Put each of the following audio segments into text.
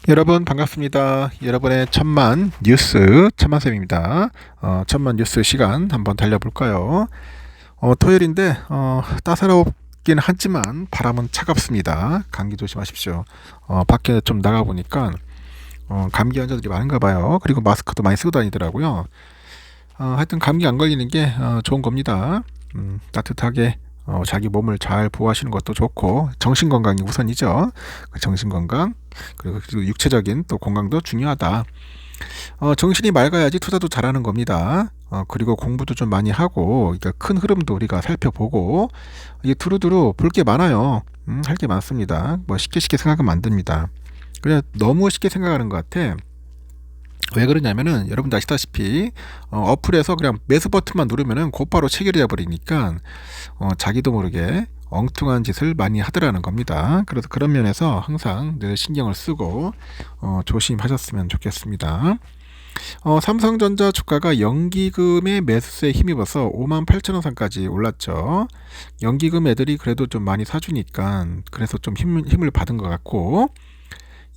여러분 반갑습니다. 여러분의 천만 뉴스 천만쌤입니다. 천만 뉴스 시간 한번 달려볼까요? 토요일인데 따사롭긴 하지만 바람은 차갑습니다. 감기 조심하십시오. 밖에 좀 나가보니까 감기 환자들이 많은가 봐요. 그리고 마스크도 많이 쓰고 다니더라고요. 하여튼 감기 안 걸리는 게 좋은 겁니다. 따뜻하게 자기 몸을 잘 보호하시는 것도 좋고 정신 건강이 우선이죠. 그 정신 건강 그리고 육체적인 또 건강도 중요하다. 정신이 맑아야지 투자도 잘하는 겁니다. 그리고 공부도 좀 많이 하고 그러니까 큰 흐름도 우리가 살펴보고 이게 두루두루 볼 게 많아요. 할 게 많습니다. 뭐 쉽게 생각하면 안 됩니다. 그냥 너무 쉽게 생각하는 것 같아. 왜 그러냐면은 여러분도 아시다시피 어플에서 그냥 매수 버튼만 누르면은 곧바로 체결이 돼버리니까 자기도 모르게 엉뚱한 짓을 많이 하더라는 겁니다. 그래서 그런 면에서 항상 늘 신경을 쓰고 조심하셨으면 좋겠습니다. 삼성전자 주가가 연기금의 매수세에 힘입어서 58,000원 선까지 올랐죠. 연기금 애들이 그래도 좀 많이 사주니까 그래서 좀 힘을 받은 것 같고,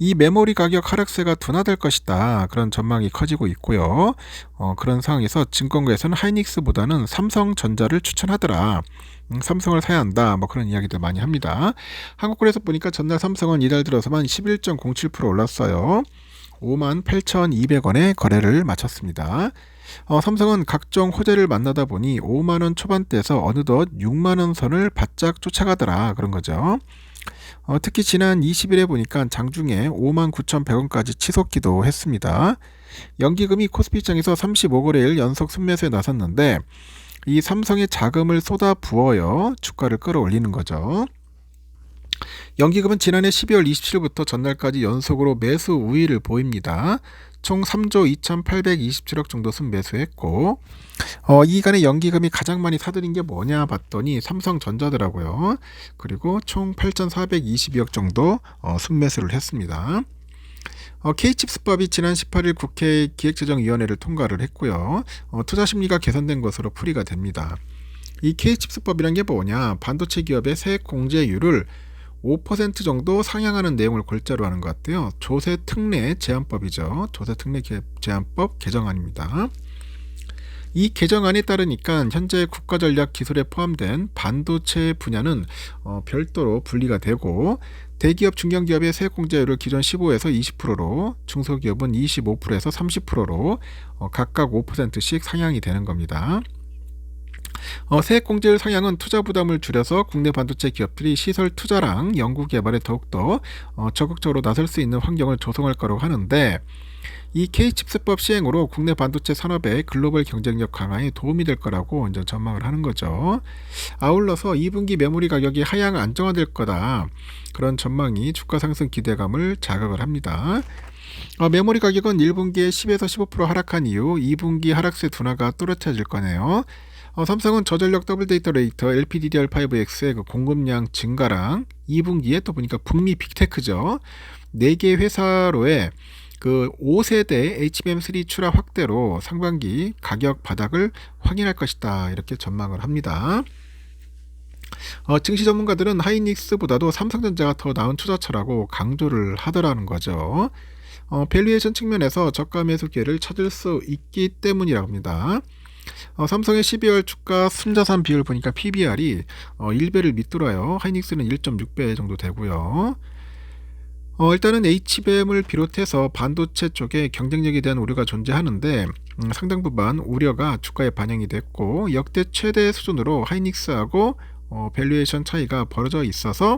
이 메모리 가격 하락세가 둔화될 것이다. 그런 전망이 커지고 있고요. 그런 상황에서 증권가에서는 하이닉스보다는 삼성전자를 추천하더라. 삼성을 사야 한다. 뭐 그런 이야기들 많이 합니다. 한국거래소 보니까 전날 삼성은 이달 들어서만 11.07% 올랐어요. 58,200원에 거래를 마쳤습니다. 삼성은 각종 호재를 만나다 보니 5만원 초반대에서 어느덧 6만원 선을 바짝 쫓아가더라. 그런 거죠. 특히 지난 20일에 보니까 장중에 59,100원까지 치솟기도 했습니다. 연기금이 코스피장에서 35거래일 연속 순매수에 나섰는데 이 삼성의 자금을 쏟아 부어요 주가를 끌어올리는 거죠. 연기금은 지난해 12월 27일부터 전날까지 연속으로 매수 우위를 보입니다. 총 3조 2,827억 정도 순매수했고, 이간에 연기금이 가장 많이 사들인 게 뭐냐 봤더니 삼성전자더라고요. 그리고 총 8,422억 정도 순매수를 했습니다. K칩스법이 지난 18일 국회 기획재정위원회를 통과를 했고요. 투자 심리가 개선된 것으로 풀이가 됩니다. 이 K칩스법이란 게 뭐냐? 반도체 기업의 세액 공제율을 5% 정도 상향하는 내용을 골자로 하는 것 같아요. 조세특례 제한법이죠. 조세특례 제한법 개정안입니다. 이 개정안에 따르니까 현재 국가전략기술에 포함된 반도체 분야는 별도로 분리가 되고, 대기업 중견기업의 세액공제율을 기존 15에서 20%로, 중소기업은 25%에서 30%로 각각 5%씩 상향이 되는 겁니다. 세액공제율 상향은 투자 부담을 줄여서 국내 반도체 기업들이 시설 투자랑 연구개발에 더욱더 적극적으로 나설 수 있는 환경을 조성할 거라고 하는데, 이 K칩스법 시행으로 국내 반도체 산업의 글로벌 경쟁력 강화에 도움이 될 거라고 이제 전망을 하는 거죠. 아울러서 2분기 메모리 가격이 하향 안정화될 거다. 그런 전망이 주가 상승 기대감을 자극을 합니다. 메모리 가격은 1분기에 10에서 15% 하락한 이후 2분기 하락세 둔화가 또렷해질 거네요. 삼성은 저전력 더블 데이터 레이터 LPDDR5X의 그 공급량 증가랑 2분기에 또 보니까 북미 빅테크죠. 4개 회사로의 그 5세대 HBM3 출하 확대로 상반기 가격 바닥을 확인할 것이다. 이렇게 전망을 합니다. 증시 전문가들은 하이닉스보다도 삼성전자가 더 나은 투자처라고 강조를 하더라는 거죠. 밸류에이션 측면에서 저가 매수 기회를 찾을 수 있기 때문이라고 합니다. 삼성의 12월 주가 순자산 비율 보니까 PBR이 1배를 밑돌아요. 하이닉스는 1.6배 정도 되고요. 일단은 HBM을 비롯해서 반도체 쪽에 경쟁력에 대한 우려가 존재하는데 상당 부분 우려가 주가에 반영이 됐고, 역대 최대 수준으로 하이닉스하고 밸류에이션 차이가 벌어져 있어서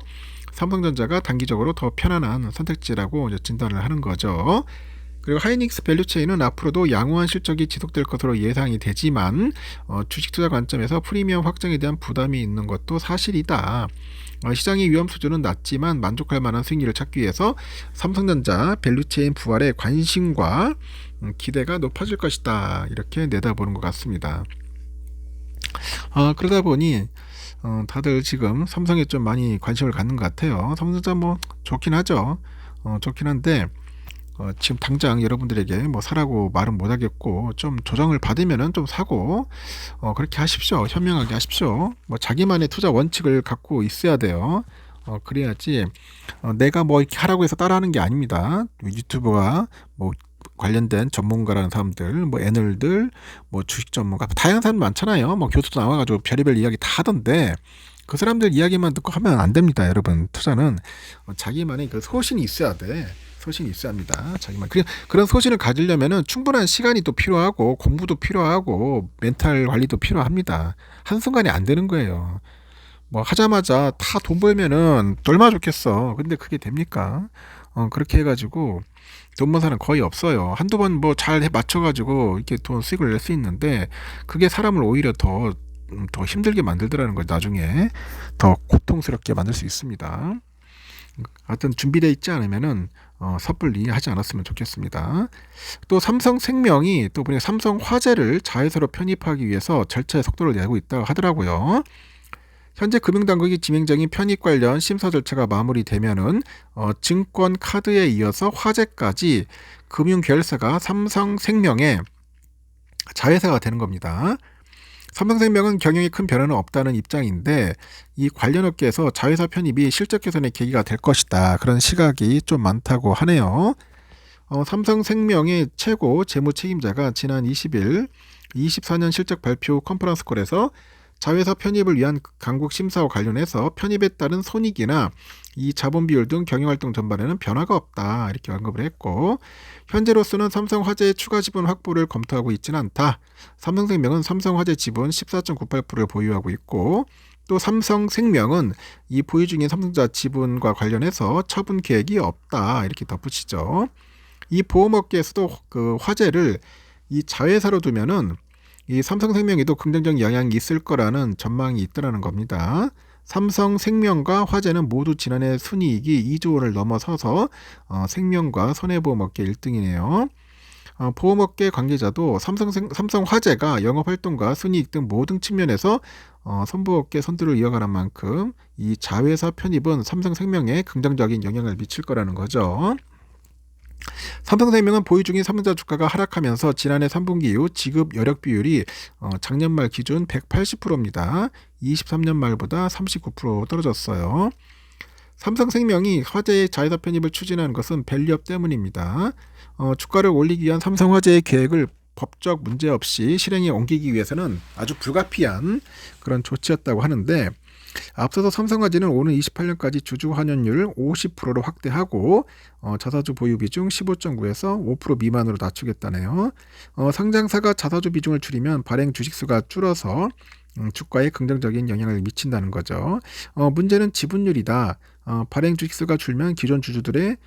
삼성전자가 단기적으로 더 편안한 선택지라고 이제 진단을 하는 거죠. 그리고 하이닉스 밸류체인은 앞으로도 양호한 실적이 지속될 것으로 예상이 되지만 주식 투자 관점에서 프리미엄 확정에 대한 부담이 있는 것도 사실이다. 시장의 위험 수준은 낮지만 만족할 만한 수익률을 찾기 위해서 삼성전자 밸류체인 부활에 관심과 기대가 높아질 것이다. 이렇게 내다보는 것 같습니다. 그러다 보니 다들 지금 삼성에 좀 많이 관심을 갖는 것 같아요. 삼성전자 뭐 좋긴 하죠. 좋긴 한데 지금 당장 여러분들에게 뭐 사라고 말은 못하겠고, 좀 조정을 받으면은 좀 사고 그렇게 하십시오. 현명하게 하십시오. 뭐 자기만의 투자 원칙을 갖고 있어야 돼요. 그래야지 내가 뭐 이렇게 하라고 해서 따라하는 게 아닙니다. 유튜버가 뭐 관련된 전문가라는 사람들, 뭐 애널들, 뭐 주식 전문가 다양한 사람 많잖아요. 뭐 교수도 나와가지고 별의별 이야기 다 하던데 그 사람들 이야기만 듣고 하면 안 됩니다, 여러분. 투자는 자기만의 그 소신이 있어야 돼. 소신이 있어야 합니다. 자기만 그런 소신을 가지려면은 충분한 시간이 또 필요하고 공부도 필요하고 멘탈 관리도 필요합니다. 한순간에 안 되는 거예요. 뭐 하자마자 다 돈 벌면은 얼마나 좋겠어. 근데 그게 됩니까? 그렇게 해가지고 돈 번 사람 거의 없어요. 한두 번 뭐 잘 맞춰가지고 이렇게 돈 수익을 낼 수 있는데 그게 사람을 오히려 더 힘들게 만들더라는 거죠. 나중에 더 고통스럽게 만들 수 있습니다. 하여튼 준비되어 있지 않으면은 섣불리 하지 않았으면 좋겠습니다. 또 삼성생명이 또 보니까 삼성화재를 자회사로 편입하기 위해서 절차의 속도를 내고 있다고 하더라고요. 현재 금융당국이 진행적인 편입 관련 심사 절차가 마무리되면은 증권 카드에 이어서 화재까지 금융계열사가 삼성생명의 자회사가 되는 겁니다. 삼성생명은 경영에 큰 변화는 없다는 입장인데 이 관련 업계에서 자회사 편입이 실적 개선의 계기가 될 것이다. 그런 시각이 좀 많다고 하네요. 삼성생명의 최고 재무 책임자가 지난 20일 24년 실적 발표 컨퍼런스콜에서 자회사 편입을 위한 강국 심사와 관련해서 편입에 따른 손익이나 이 자본 비율 등 경영활동 전반에는 변화가 없다 이렇게 언급을 했고 현재로서는 삼성화재의 추가 지분 확보를 검토하고 있지는 않다. 삼성생명은 삼성화재 지분 14.98%를 보유하고 있고 또 삼성생명은 이 보유 중인 삼성전자 지분과 관련해서 처분 계획이 없다 이렇게 덧붙이죠. 이 보험업계에서도 그 화재를 이 자회사로 두면은 이 삼성생명에도 긍정적 영향이 있을 거라는 전망이 있더라는 겁니다. 삼성생명과 화재는 모두 지난해 순이익이 2조 원을 넘어서서 생명과 손해보험업계 1등이네요. 보험업계 관계자도 삼성화재가 영업활동과 순이익 등 모든 측면에서 선보업계 선두를 이어가는 만큼 이 자회사 편입은 삼성생명에 긍정적인 영향을 미칠 거라는 거죠. 삼성생명은 보유 중인 삼성전자 주가가 하락하면서 지난해 3분기 이후 지급 여력 비율이 작년 말 기준 180%입니다. 23년 말보다 39% 떨어졌어요. 삼성생명이 화재의 자회사 편입을 추진하는 것은 밸류업 때문입니다. 주가를 올리기 위한 삼성화재의 계획을 법적 문제 없이 실행에 옮기기 위해서는 아주 불가피한 그런 조치였다고 하는데 앞서서 삼성화재는 오는 28년까지 주주 환원율 50%로 확대하고 자사주 보유 비중 15.9에서 5% 미만으로 낮추겠다네요. 상장사가 자사주 비중을 줄이면 발행 주식수가 줄어서 주가에 긍정적인 영향을 미친다는 거죠. 문제는 지분율이다. 발행 주식수가 줄면 기존 주주들의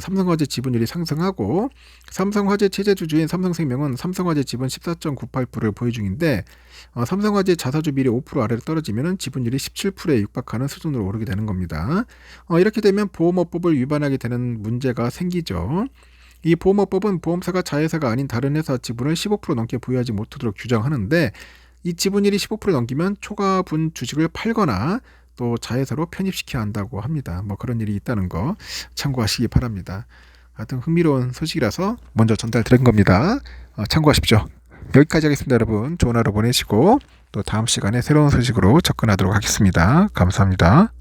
삼성화재 지분율이 상승하고 삼성화재 체제 주주인 삼성생명은 삼성화재 지분 14.98%를 보유 중인데 삼성화재 자사주 비율이 5% 아래로 떨어지면 지분율이 17%에 육박하는 수준으로 오르게 되는 겁니다. 이렇게 되면 보험업법을 위반하게 되는 문제가 생기죠. 이 보험업법은 보험사가 자회사가 아닌 다른 회사 지분을 15% 넘게 보유하지 못하도록 규정하는데 이 지분율이 15% 넘기면 초과분 주식을 팔거나 또 자회사로 편입시켜야 한다고 합니다. 뭐 그런 일이 있다는 거 참고하시기 바랍니다. 하여튼 흥미로운 소식이라서 먼저 전달드린 겁니다. 참고하십시오. 여기까지 하겠습니다, 여러분. 좋은 하루 보내시고 또 다음 시간에 새로운 소식으로 접근하도록 하겠습니다. 감사합니다.